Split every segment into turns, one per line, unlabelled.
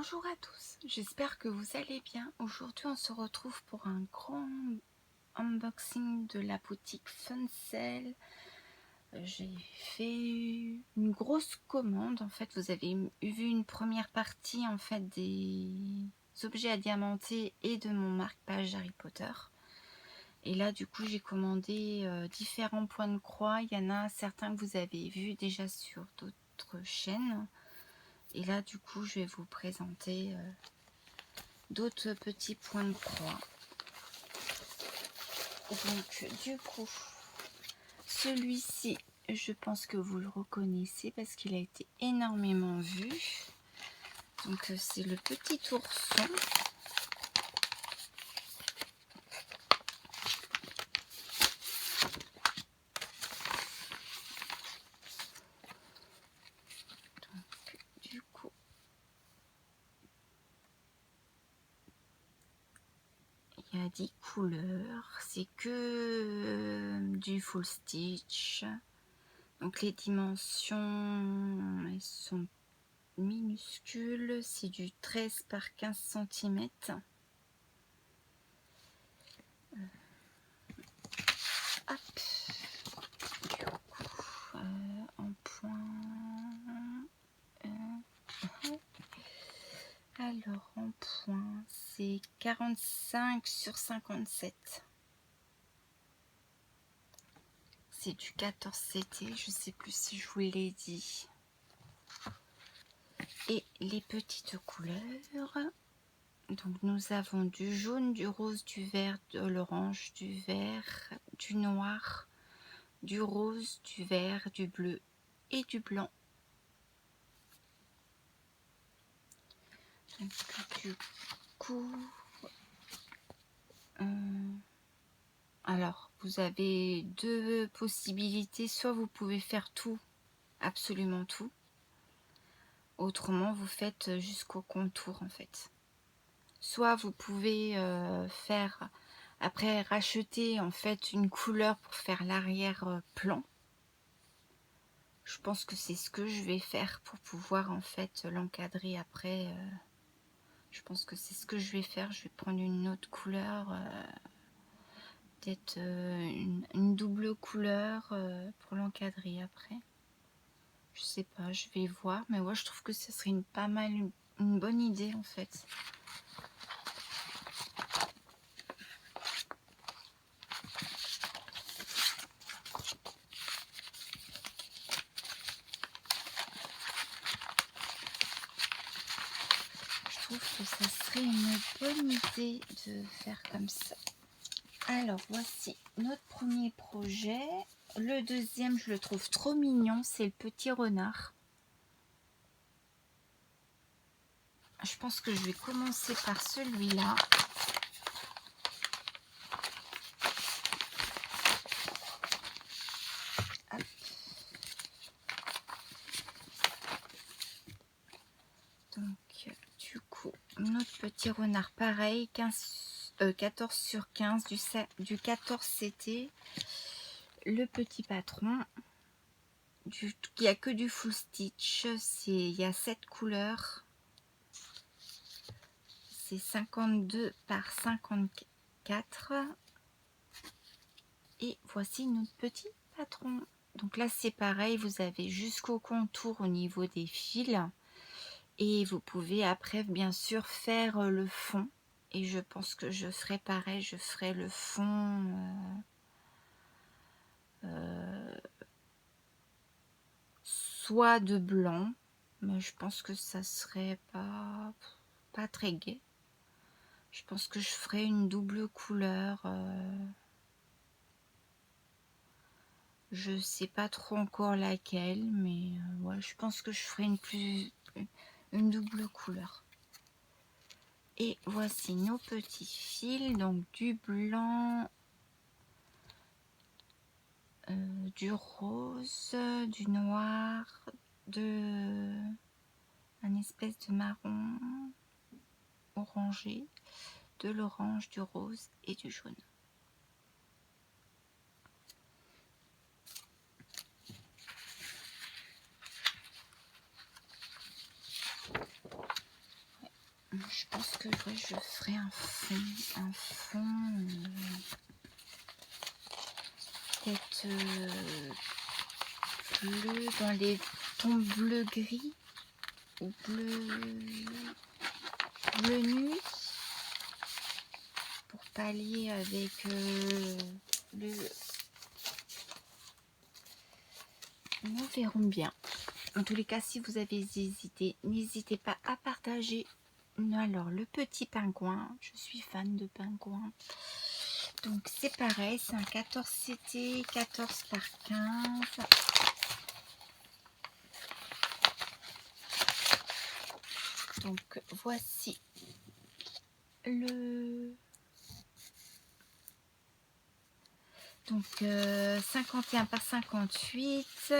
Bonjour à tous, j'espère que vous allez bien. Aujourd'hui on se retrouve pour un grand unboxing de la boutique Funcel. J'ai fait une grosse commande. En fait, vous avez vu une première partie en fait des objets à diamanter et de mon marque-page Harry Potter. Et là du coup j'ai commandé différents points de croix. Il y en a certains que vous avez vus déjà sur d'autres chaînes. Et là du coup je vais vous présenter d'autres petits points de croix. Donc du coup celui-ci, je pense que vous le reconnaissez parce qu'il a été énormément vu. Donc c'est le petit ourson. Donc du coup il y a 10 couleurs, c'est que du full stitch. Donc les dimensions elles sont minuscules, c'est du 13 par 15 cm. Hop. Du coup, en point. Alors en point, c'est 45 sur 57. C'est du 14 CT, je sais plus si je vous l'ai dit. Et les petites couleurs. Donc nous avons du jaune, du rose, du vert, de l'orange, du vert, du noir, du rose, du vert, du bleu et du blanc. Donc, du coup, alors vous avez deux possibilités, soit vous pouvez faire tout, absolument tout, autrement vous faites jusqu'au contour en fait. Soit vous pouvez faire, après racheter en fait une couleur pour faire l'arrière plan. Je pense que c'est ce que je vais faire pour pouvoir en fait l'encadrer après. Je pense que c'est ce que je vais faire. Je vais prendre une autre couleur, peut-être une double couleur pour l'encadrer après. Je sais pas, je vais voir. Mais moi, je trouve que ce serait une bonne idée en fait. Je trouve que ça serait une bonne idée de faire comme ça. Alors, voici notre premier projet. Le deuxième, je le trouve trop mignon. C'est le petit renard. Je pense que je vais commencer par celui-là. Donc, du coup, notre petit renard, pareil, 14 sur 15, du 14 CT. Le petit patron, il n'y a que du full stitch. Il y a 7 couleurs. C'est 52 par 54. Et voici notre petit patron. Donc là, c'est pareil, vous avez jusqu'au contour au niveau des fils. Et vous pouvez après, bien sûr, faire le fond. Et je pense que je ferai pareil, je ferai le fond soit de blanc, mais je pense que ça serait pas très gai. Je pense que je ferai une double couleur. Je sais pas trop encore laquelle, mais ouais, je pense que je ferai une double couleur. Et voici nos petits fils, donc du blanc, du rose, du noir, un espèce de marron orangé, de l'orange, du rose et du jaune. Je pense que ouais, je ferai un fond peut-être bleu dans les tons bleu gris ou bleu nuit pour pallier avec nous verrons bien. En tous les cas, si vous avez hésité, n'hésitez pas à partager. Alors, le petit pingouin, je suis fan de pingouins. Donc, c'est pareil, c'est un 14 CT, 14 par 15. Donc, voici le... Donc, 51 par 58.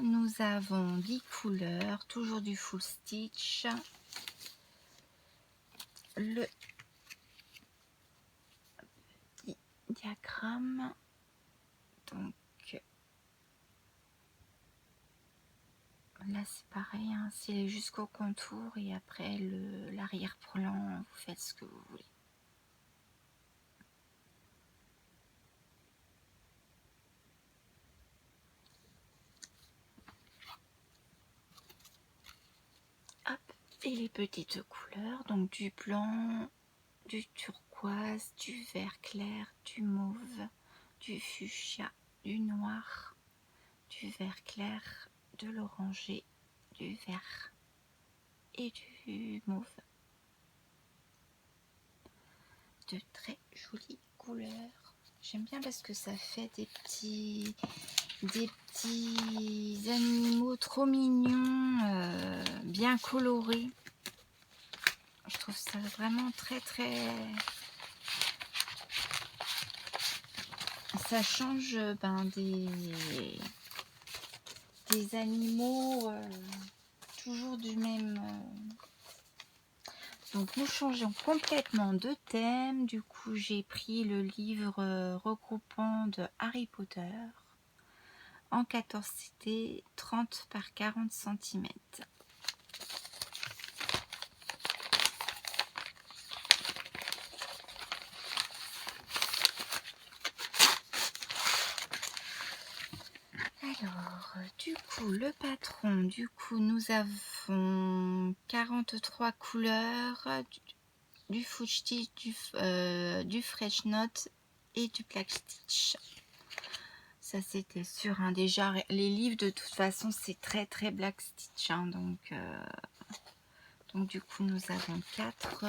Nous avons 10 couleurs, toujours du full stitch. Le diagramme. Donc, là c'est pareil, hein, c'est jusqu'au contour et après l'arrière-plan, vous faites ce que vous voulez. Hop, et les petites couleurs, donc du blanc, du turquoise, du vert clair, du mauve, du fuchsia, du noir, du vert clair, de l'orangé, du vert et du mauve. De très jolies couleurs. J'aime bien parce que ça fait des petits animaux trop mignons, bien colorés. Je trouve ça vraiment très très... Ça change des animaux toujours du même... Donc nous changeons complètement de thème. Du coup j'ai pris le livre regroupant de Harry Potter en 14 CT, 30 par 40 cm. Alors, du coup, le patron, nous avons 43 couleurs, du full stitch, du fresh note et du black stitch. Ça, c'était sûr, hein. Déjà, les livres, de toute façon, c'est très, très black stitch, hein. Donc, du coup, nous avons 4...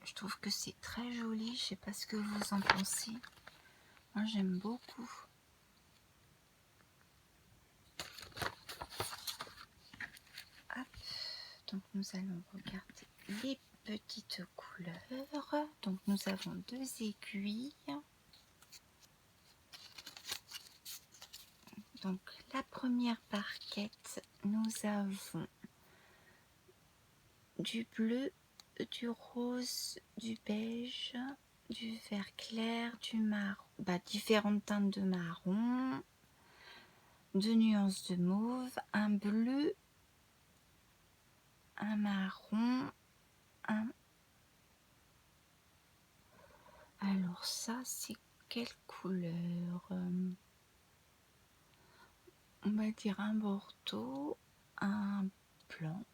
Je trouve que c'est très joli. Je sais pas ce que vous en pensez. Moi, j'aime beaucoup. Hop. Donc, nous allons regarder les petites couleurs. Donc, nous avons 2 aiguilles. Donc, la première barquette, nous avons du bleu, du rose, du beige, du vert clair, du marron, différentes teintes de marron, 2 nuances de mauve, un bleu, un marron, un... Alors ça, c'est quelle couleur? On va dire un bordeaux, un blanc.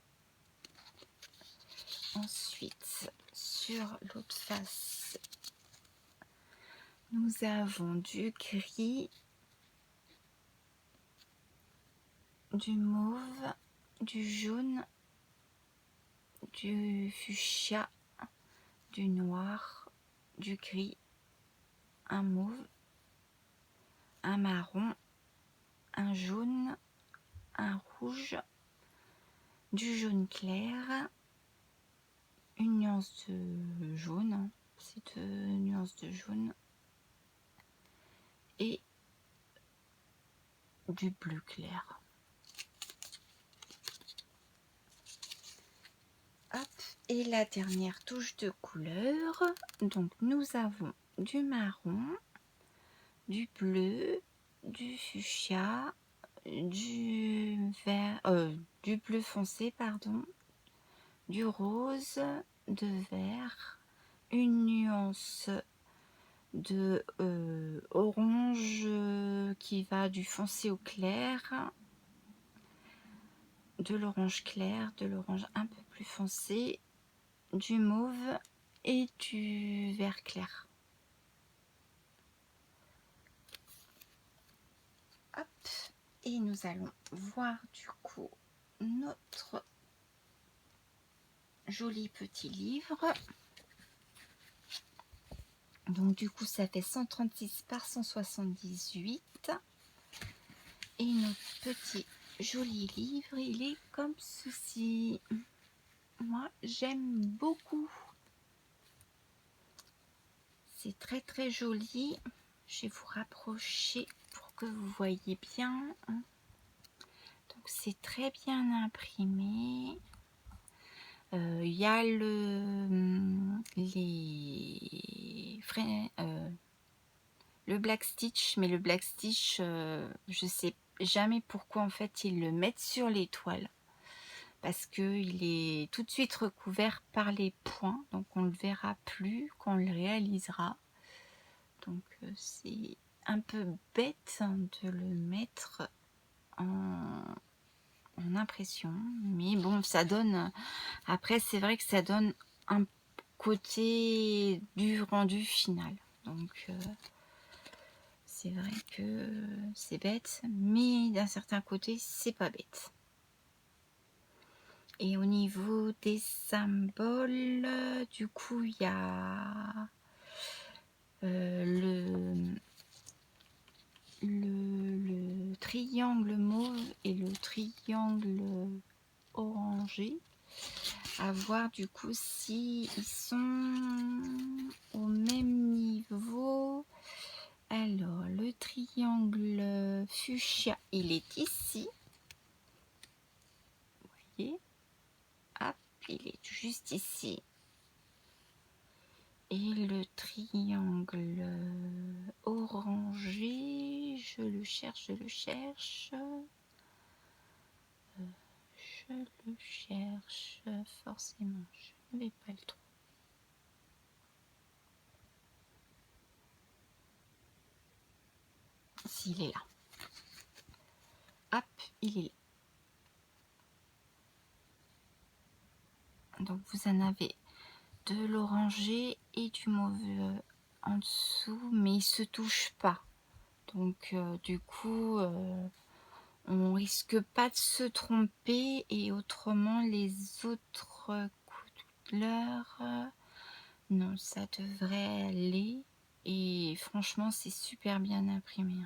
Ensuite, sur l'autre face, nous avons du gris, du mauve, du jaune, du fuchsia, du noir, du gris, un mauve, un marron, un jaune, un rouge, du jaune clair, une nuance de jaune, c'est 2 nuances de jaune, et du bleu clair. Hop, et la dernière touche de couleur, donc nous avons du marron, du bleu, du fuchsia, du vert, du bleu foncé, pardon, du rose, de vert, une nuance de orange qui va du foncé au clair, de l'orange clair, de l'orange un peu plus foncé, du mauve et du vert clair. Hop, et nous allons voir du coup notre joli petit livre. Donc du coup ça fait 136 par 178 et notre petit joli livre il est comme ceci. Moi j'aime beaucoup, c'est très très joli. Je vais vous rapprocher pour que vous voyez bien. Donc c'est très bien imprimé. Il y a le Black Stitch, mais le Black Stitch, je sais jamais pourquoi en fait ils le mettent sur les toiles, parce qu'il est tout de suite recouvert par les points, donc on ne le verra plus quand on le réalisera. Donc c'est un peu bête de le mettre en impression, mais bon, ça donne, après c'est vrai que ça donne un côté du rendu final, donc c'est vrai que c'est bête, mais d'un certain côté c'est pas bête. Et au niveau des symboles, du coup il y a le triangle mauve et le triangle orangé, à voir du coup si ils sont au même niveau. Alors le triangle fuchsia il est ici, vous voyez, hop, il est juste ici. Et le triangle orangé, je le cherche, je le cherche, forcément, je ne vais pas le trouver. S'il est là. Hop, il est là. Donc vous en avez de l'orangé et du mauve en dessous, mais ils ne se touchent pas. Donc du coup, on risque pas de se tromper, et autrement les autres couleurs, non, ça devrait aller. Et franchement, c'est super bien imprimé.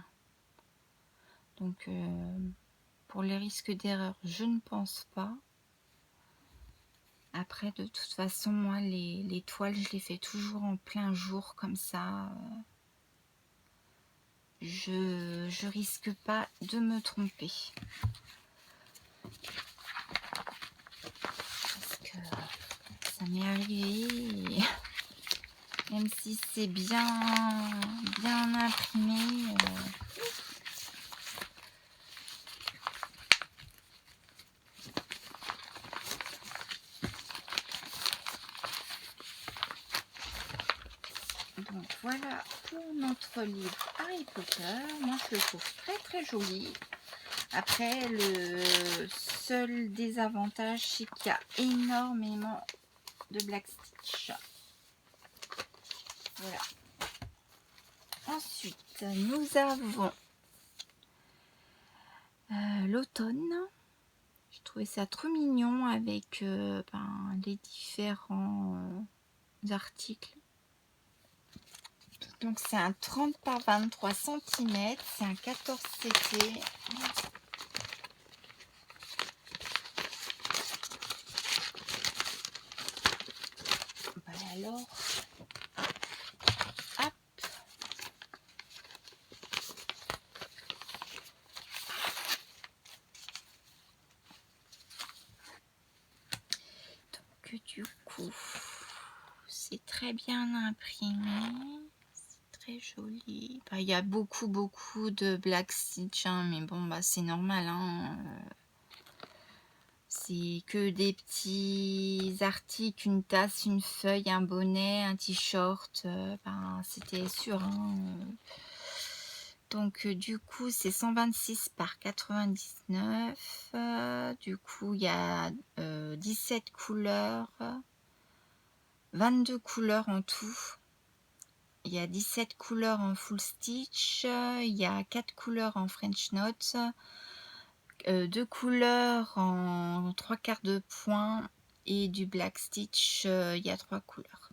Donc pour les risques d'erreur, je ne pense pas. Après, de toute façon, moi, les toiles, je les fais toujours en plein jour, comme ça. Je risque pas de me tromper. Parce que ça m'est arrivé, même si c'est bien imprimé. Donc voilà pour notre livre Harry Potter. Moi je le trouve très très joli. Après, le seul désavantage, c'est qu'il y a énormément de Black Stitch. Voilà. Ensuite, nous avons l'automne. Je trouvais ça trop mignon avec les différents articles. Donc c'est un 30 par 23 cm, c'est un 14 CT. Bah alors, hop. Donc du coup, c'est très bien imprimé. très joli. Bah, il y a beaucoup de Black Stitch, hein, mais bon, bah, c'est normal. Hein, c'est que des petits articles, une tasse, une feuille, un bonnet, un t-shirt. Ben, c'était sûr. Hein, donc, du coup, c'est 126 par 99. Du coup, il y a 17 couleurs, 22 couleurs en tout. Il y a 17 couleurs en full stitch, il y a 4 couleurs en French Knot, 2 couleurs en 3/4 de point et du black stitch, il y a 3 couleurs.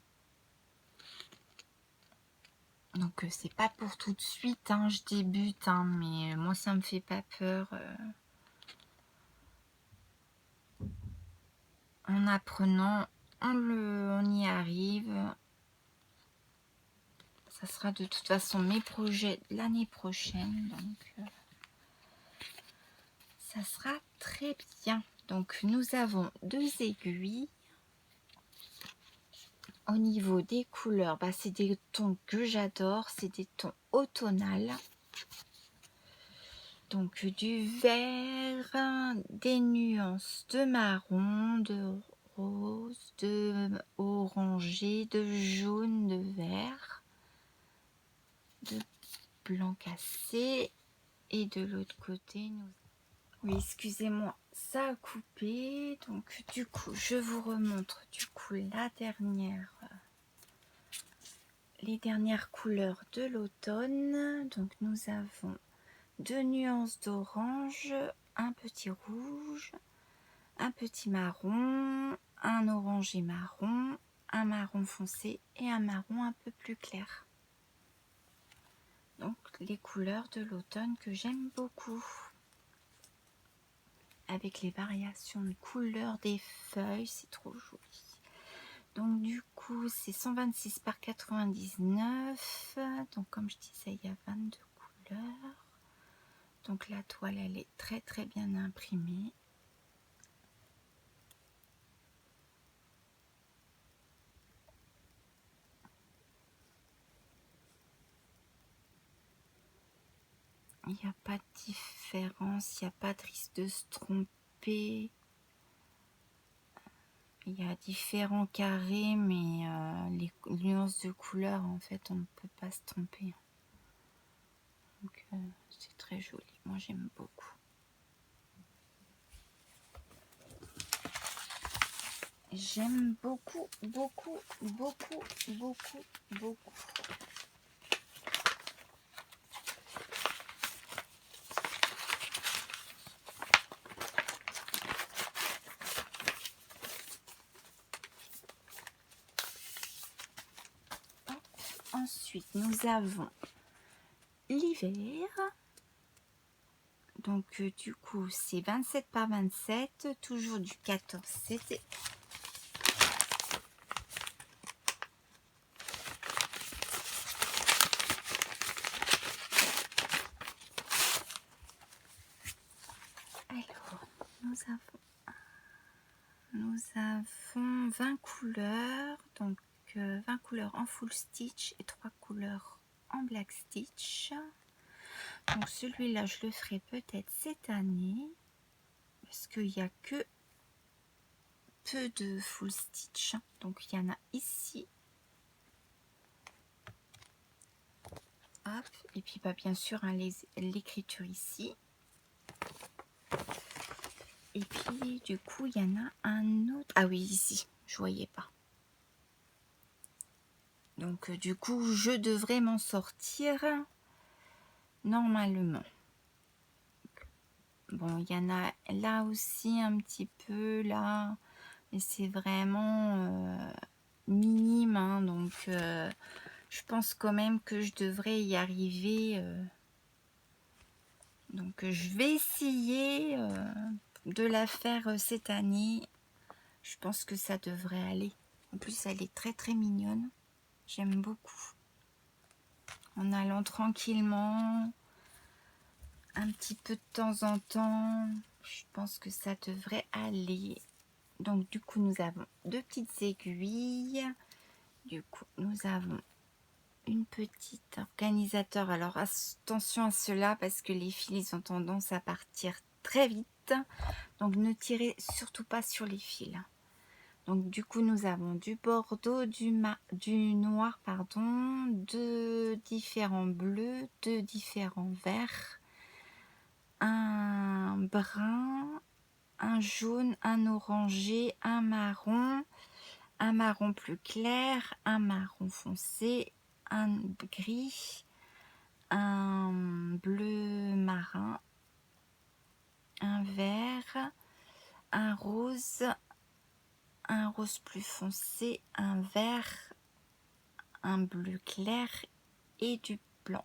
Donc c'est pas pour tout de suite, hein, je débute, hein, mais moi ça me fait pas peur. En apprenant, on y arrive. Ça sera de toute façon mes projets l'année prochaine, donc ça sera très bien. Donc nous avons 2 aiguilles. Au niveau des couleurs, bah, c'est des tons que j'adore, c'est des tons automnales. Donc du vert, des nuances de marron, de rose, de orangé, de jaune, de vert, de blanc cassé. Et de l'autre côté, nous... Oui, excusez-moi, ça a coupé. Donc du coup, je vous remontre du coup la dernière... les dernières couleurs de l'automne. Donc nous avons 2 nuances d'orange, un petit rouge, un petit marron, un orangé marron, un marron foncé et un marron un peu plus clair. Donc les couleurs de l'automne que j'aime beaucoup. Avec les variations de couleurs des feuilles, c'est trop joli. Donc du coup c'est 126 par 99. Donc comme je disais, il y a 22 couleurs. Donc la toile elle est très bien imprimée. Il n'y a pas de différence, il n'y a pas de risque de se tromper. Il y a différents carrés, mais les nuances de couleurs, en fait, on ne peut pas se tromper. Donc, c'est très joli. Moi, j'aime beaucoup. J'aime beaucoup. Ensuite, nous avons l'hiver. Donc, du coup, c'est 27 par 27, toujours du 14 cm. Alors, nous avons 20 couleurs, donc 20 couleurs en full stitch et 3 couleurs en black stitch. Donc celui-là, je le ferai peut-être cette année, parce qu'il n'y a que peu de full stitch. Donc il y en a ici. Hop, et puis bah, bien sûr hein, l'écriture ici. Et puis du coup, il y en a un autre. Ah oui, ici, je voyais pas. Donc du coup, je devrais m'en sortir normalement. Bon, il y en a là aussi un petit peu, là, mais c'est vraiment minime, hein, donc je pense quand même que je devrais y arriver. Donc je vais essayer de la faire cette année. Je pense que ça devrait aller. En plus, elle est très mignonne. J'aime beaucoup. En allant tranquillement, un petit peu de temps en temps, je pense que ça devrait aller. Donc du coup, nous avons 2 petites aiguilles. Du coup, nous avons une petite organisateur. Alors attention à cela parce que les fils ils ont tendance à partir très vite. Donc ne tirez surtout pas sur les fils. Donc du coup nous avons du bordeaux, du noir, pardon, deux différents bleus, deux différents verts, un brun, un jaune, un orangé, un marron plus clair, un marron foncé, un gris, un bleu marin, un vert, un rose plus foncé, un vert, un bleu clair et du blanc.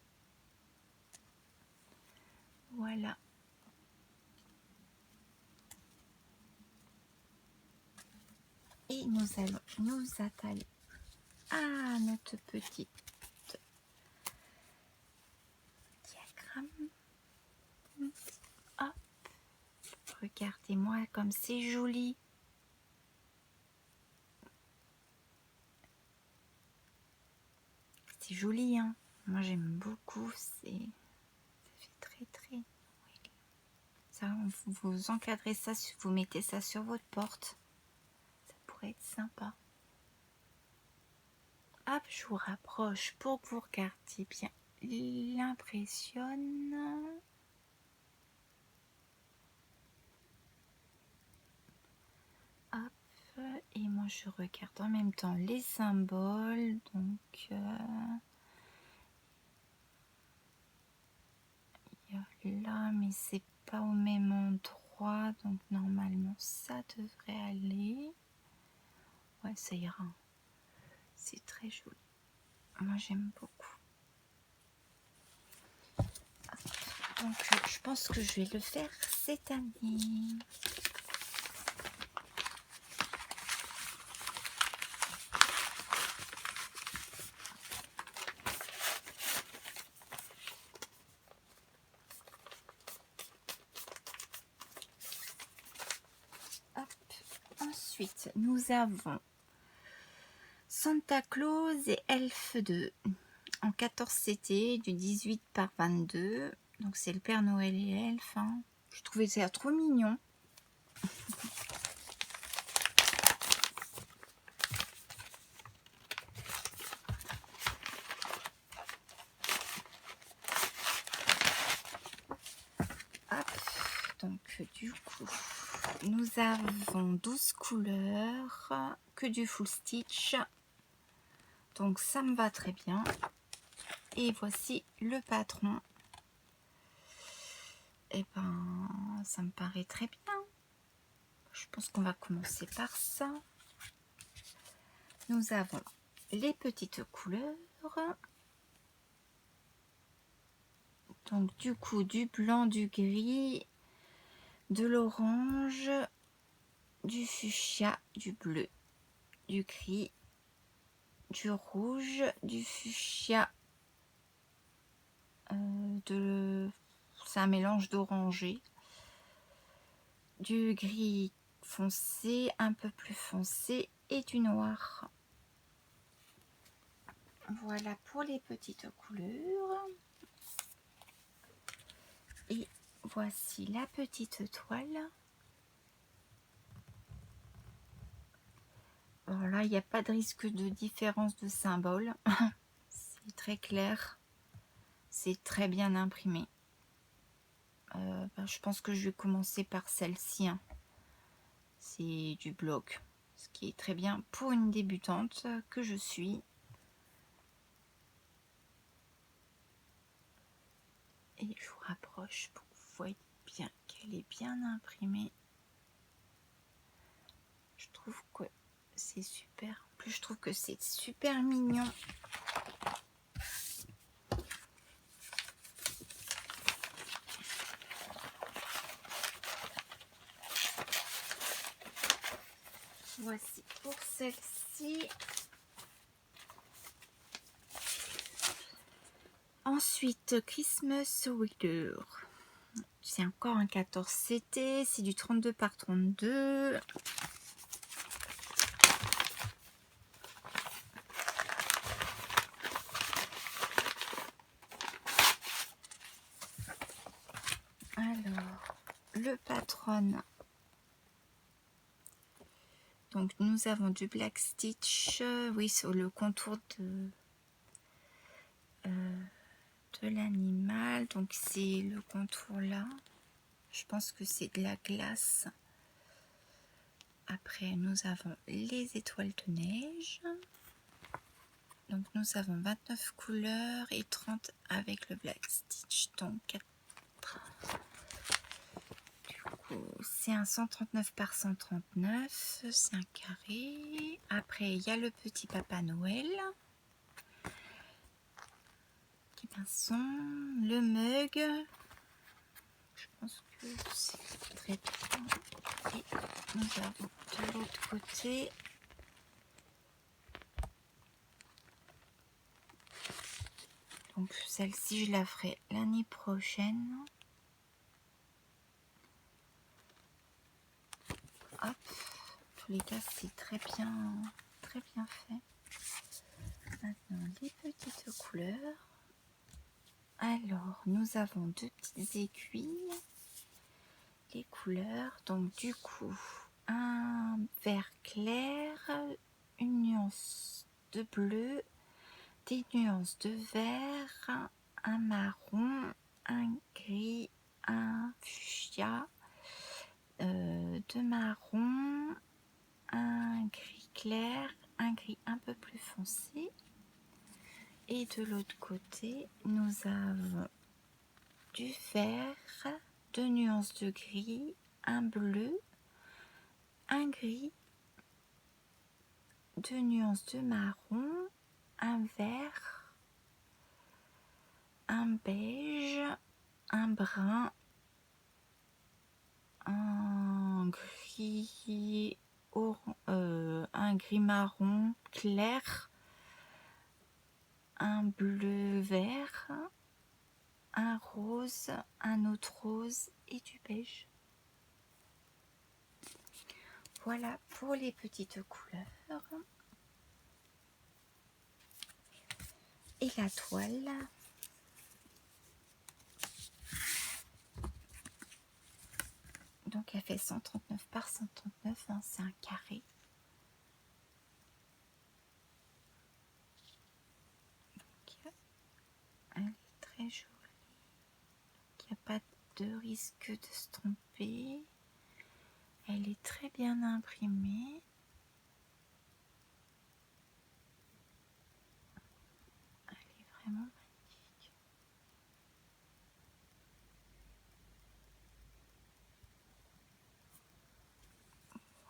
Voilà. Et nous allons nous atteler à notre petit diagramme. Hop. Regardez-moi comme c'est joli. C'est joli, hein. Moi j'aime beaucoup. Ça fait très. Ça, vous encadrez ça, vous mettez ça sur votre porte. Ça pourrait être sympa. Hop, je vous rapproche pour que vous regardiez bien l'impression. Hop, et moi je regarde en même temps les symboles. Donc, il y a là, mais c'est pas au même endroit. Donc, normalement, ça devrait aller. Ouais, ça ira. C'est très joli. Moi, j'aime beaucoup. Donc, je pense que je vais le faire cette année. Hop. Ensuite, nous avons Santa Claus et Elf 2 en 14 CT du 18 par 22. Donc, c'est le Père Noël et Elf. Hein. Je trouvais ça trop mignon. Donc du coup, nous avons 12 couleurs, que du full stitch. Donc ça me va très bien. Et voici le patron. Et ben, ça me paraît très bien. Je pense qu'on va commencer par ça. Nous avons les petites couleurs. Donc du coup, du blanc, du gris, de l'orange, du fuchsia, du bleu, du gris, du rouge, du fuchsia, c'est un mélange d'orangé, du gris foncé, un peu plus foncé et du noir. Voilà pour les petites couleurs. Et voici la petite toile. Alors là, il n'y a pas de risque de différence de symbole. C'est très clair. C'est très bien imprimé. Je pense que je vais commencer par celle-ci. Hein. C'est du bloc. Ce qui est très bien pour une débutante que je suis. Et je vous rapproche pour que vous voyez bien qu'elle est bien imprimée. Je trouve que c'est super. En plus, je trouve que c'est super mignon. Voici pour celle-ci. Ensuite, Christmas Wicker. C'est encore un 14 CT. C'est du 32 par 32. Alors, le patron. Donc, nous avons du Black Stitch, oui, sur le contour de l'animal. Donc, c'est le contour là. Je pense que c'est de la glace. Après, nous avons les étoiles de neige. Donc, nous avons 29 couleurs et 30 avec le Black Stitch. Donc, 4. Du coup, c'est un 139 par 139. C'est un carré. Après, il y a le petit Papa Noël. Petit pinson. Le mug. Je pense que c'est très bien. Et nous avons de l'autre côté donc celle-ci je la ferai l'année prochaine. Hop, en tous les cas c'est très bien fait. Maintenant les petites couleurs. Alors nous avons deux petites aiguilles. Les couleurs, donc du coup un vert clair, une nuance de bleu, des nuances de vert, un marron, un gris, un fuchsia, de marron, un gris clair, un gris un peu plus foncé. Et de l'autre côté, nous avons du vert, deux nuances de gris, un bleu, un gris, deux nuances de marron, un vert, un beige, un brun, un gris un gris marron clair, un bleu vert, un rose, un autre rose et du beige. Voilà pour les petites couleurs. Et la toile. Donc elle fait 139 par 139, hein, c'est un carré. Donc, elle est très jolie. Il n'y a pas de risque de se tromper. Elle est très bien imprimée. Elle est vraiment magnifique.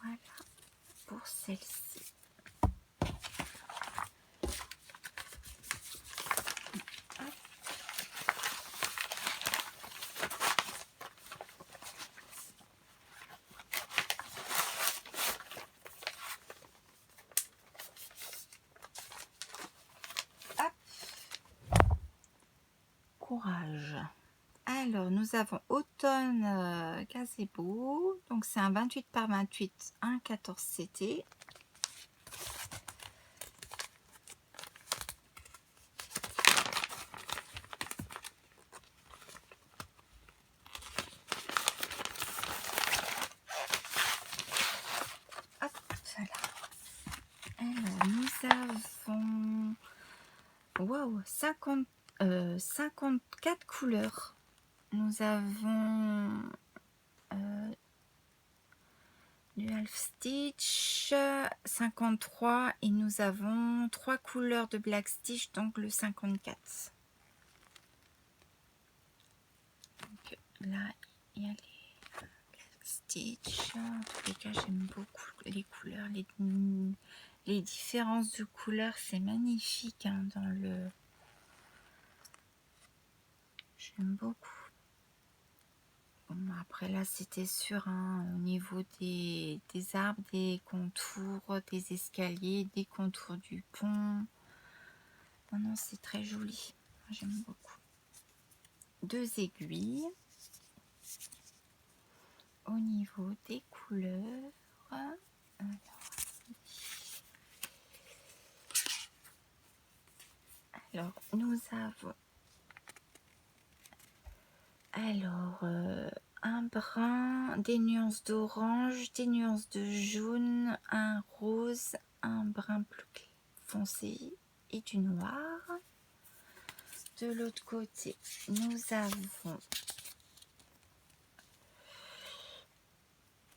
Voilà pour celle-ci. Courage. Alors, nous avons automne gazebo. Donc, c'est un 28 par 28, un 14 CT. Hop, voilà. Alors, nous avons... Waouh, 54 couleurs. Nous avons du half stitch 53 et nous avons 3 couleurs de black stitch, donc le 54. Donc là il y a les black stitch. En tous les cas j'aime beaucoup les couleurs, les différences de couleurs, c'est magnifique hein, dans le... J'aime beaucoup. Bon, après là c'était sûr hein, au niveau des arbres, des contours, des escaliers, des contours du pont. Non, c'est très joli, j'aime beaucoup. Deux aiguilles. Au niveau des couleurs, alors nous avons Alors, un brun, des nuances d'orange, des nuances de jaune, un rose, un brun plus foncé et du noir. De l'autre côté, nous avons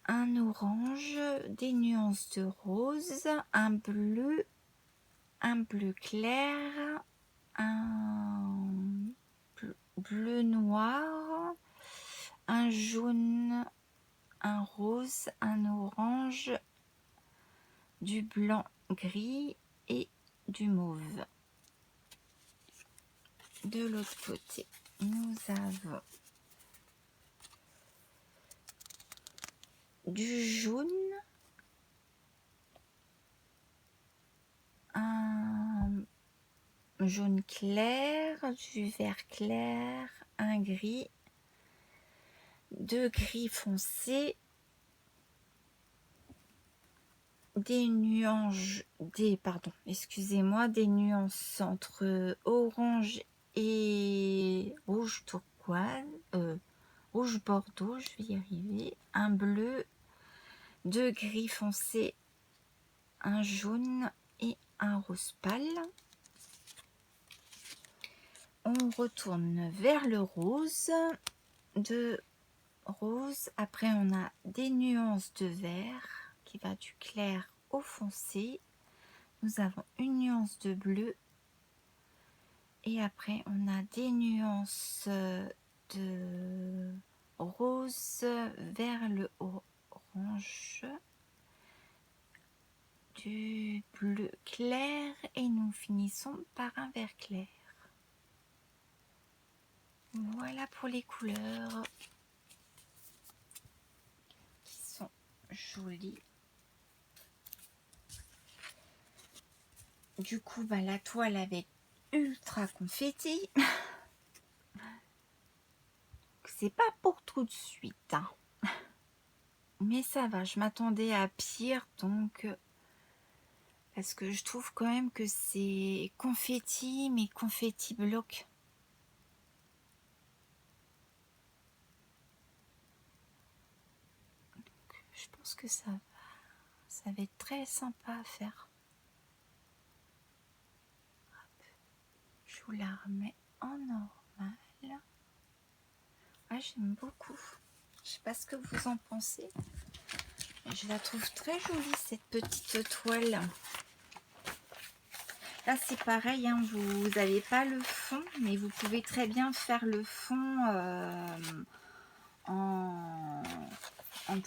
un orange, des nuances de rose, un bleu clair, un bleu noir, un jaune, un rose, un orange, du blanc gris et du mauve. De l'autre côté, nous avons du jaune, un jaune clair, du vert clair, un gris, deux gris foncés, des nuances, des nuances entre orange et rouge turquoise, rouge bordeaux, je vais y arriver, un bleu, deux gris foncés, un jaune et un rose pâle. On retourne vers le rose, après on a des nuances de vert qui va du clair au foncé. Nous avons une nuance de bleu et après on a des nuances de rose vers le orange, du bleu clair et nous finissons par un vert clair. Voilà pour les couleurs qui sont jolies. Du coup, la toile avait ultra confetti. C'est pas pour tout de suite, hein. Mais ça va, je m'attendais à pire, donc parce que je trouve quand même que c'est confetti, mais confetti bloc. Donc, je pense que ça va être très sympa à faire. Hop. Je vous la remets en normal. Ah, j'aime beaucoup. Je sais pas ce que vous en pensez. Je la trouve très jolie, cette petite toile. Là, c'est pareil, hein, vous n'avez pas le fond, mais vous pouvez très bien faire le fond en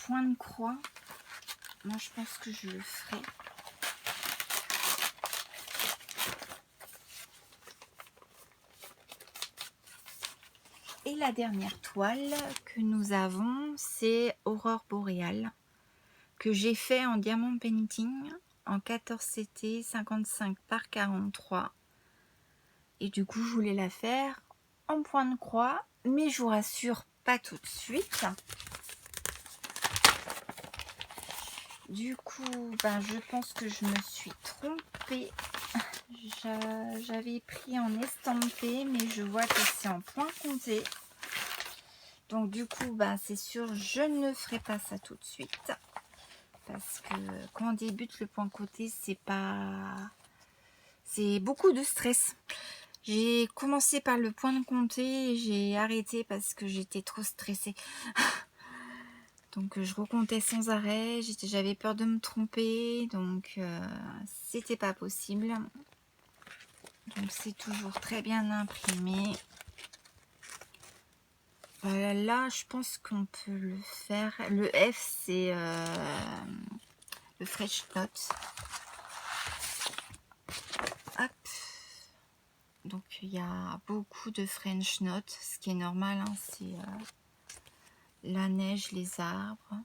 point de croix. Moi, je pense que je le ferai. Et la dernière toile que nous avons, c'est Aurore Boréale, que j'ai fait en diamant painting en 14 CT 55 par 43. Et du coup, je voulais la faire en point de croix, mais je vous rassure, pas tout de suite. Du coup, je pense que je me suis trompée. J'avais pris en estampé, mais je vois que c'est en point compté. Donc du coup, c'est sûr, je ne ferai pas ça tout de suite. Parce que quand on débute le point compté, c'est beaucoup de stress. J'ai commencé par le point de compté et j'ai arrêté parce que j'étais trop stressée. Donc je recomptais sans arrêt, j'avais peur de me tromper, donc c'était pas possible. Donc c'est toujours très bien imprimé. Là, je pense qu'on peut le faire. Le F, c'est le French Note. Hop. Donc il y a beaucoup de French Note, ce qui est normal, hein, c'est la neige, les arbres.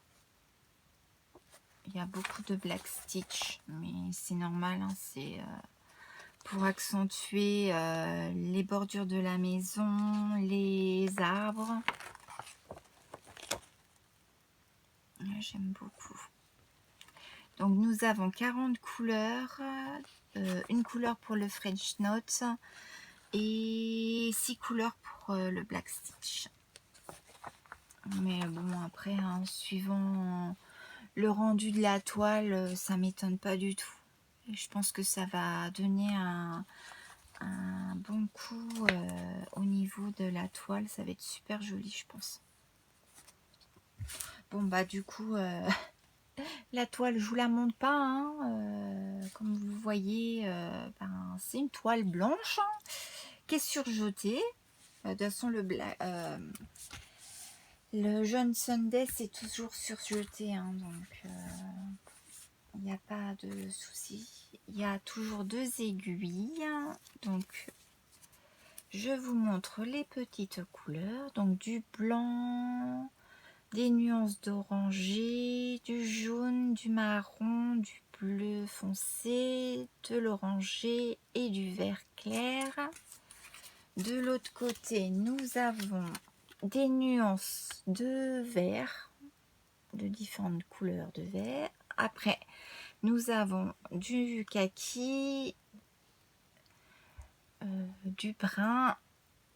Il y a beaucoup de black stitch, mais c'est normal, hein, c'est pour accentuer les bordures de la maison, les arbres. J'aime beaucoup. Donc nous avons 40 couleurs, une couleur pour le French Note et 6 couleurs pour le black stitch. Mais bon, après, hein, suivant le rendu de la toile, ça m'étonne pas du tout. Et je pense que ça va donner un bon coup au niveau de la toile. Ça va être super joli, je pense. Bon, bah du coup, la toile, je vous la montre pas. Hein, comme vous voyez, ben, c'est une toile blanche hein, qui est surjetée. De toute façon, le jaune Sunday, c'est toujours surjeté. Hein, donc, il n'y a pas de souci. Il y a toujours 2 aiguilles. Donc, je vous montre les petites couleurs. Donc, du blanc, des nuances d'orangé, du jaune, du marron, du bleu foncé, de l'orangé et du vert clair. De l'autre côté, nous avons des nuances de vert, de différentes couleurs de vert. Après, nous avons du kaki, du brun,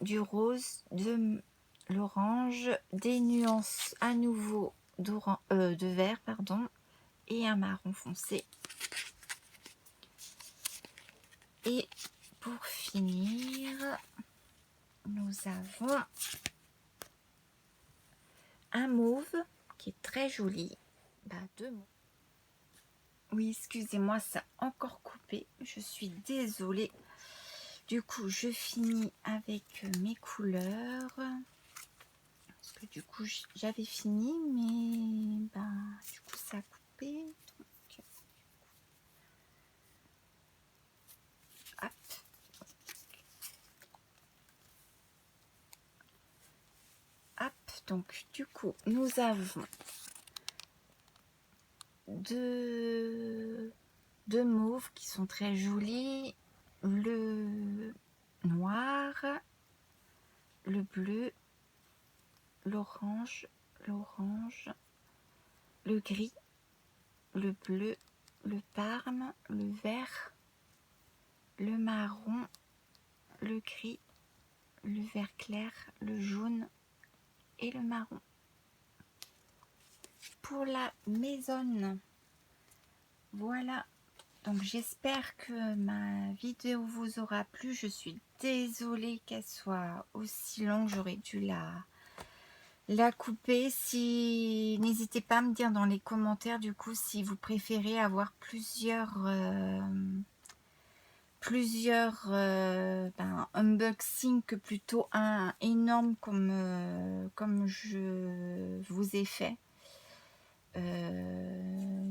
du rose, de l'orange, des nuances à nouveau de vert, pardon, et un marron foncé. Et pour finir, nous avons un mauve qui est très joli. Bah, 2 mauves. Oui, excusez-moi, ça a encore coupé. Je suis désolée. Du coup, je finis avec mes couleurs. Parce que du coup, j'avais fini, mais bah, du coup, ça a coupé. Donc, hop. Hop. Donc, du coup, nous avons deux mauves qui sont très jolis. Le noir, le bleu, l'orange, le gris, le bleu, le parme, le vert, le marron, le gris, le vert clair, le jaune et le marron. Pour la maison, voilà. Donc j'espère que ma vidéo vous aura plu. Je suis désolée qu'elle soit aussi longue. J'aurais dû la couper. Si n'hésitez pas à me dire dans les commentaires du coup si vous préférez avoir plusieurs unboxing que plutôt un énorme comme je vous ai fait.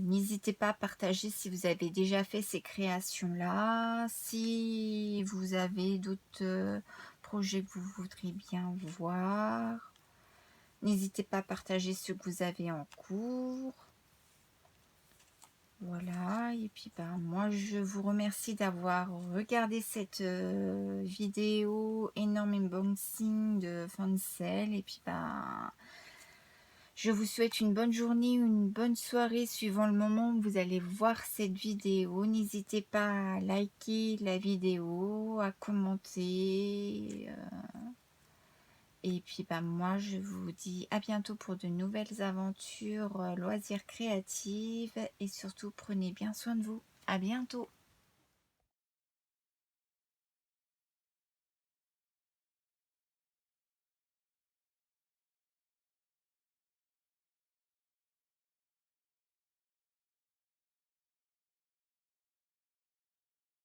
N'hésitez pas à partager si vous avez déjà fait ces créations là, si vous avez d'autres projets que vous voudriez bien voir. N'hésitez pas à partager ce que vous avez en cours. Voilà, et puis moi je vous remercie d'avoir regardé cette vidéo énorme unboxing de Fancel. Et puis je vous souhaite une bonne journée ou une bonne soirée suivant le moment où vous allez voir cette vidéo. N'hésitez pas à liker la vidéo, à commenter. Et puis moi je vous dis à bientôt pour de nouvelles aventures, loisirs créatifs et surtout prenez bien soin de vous. À bientôt.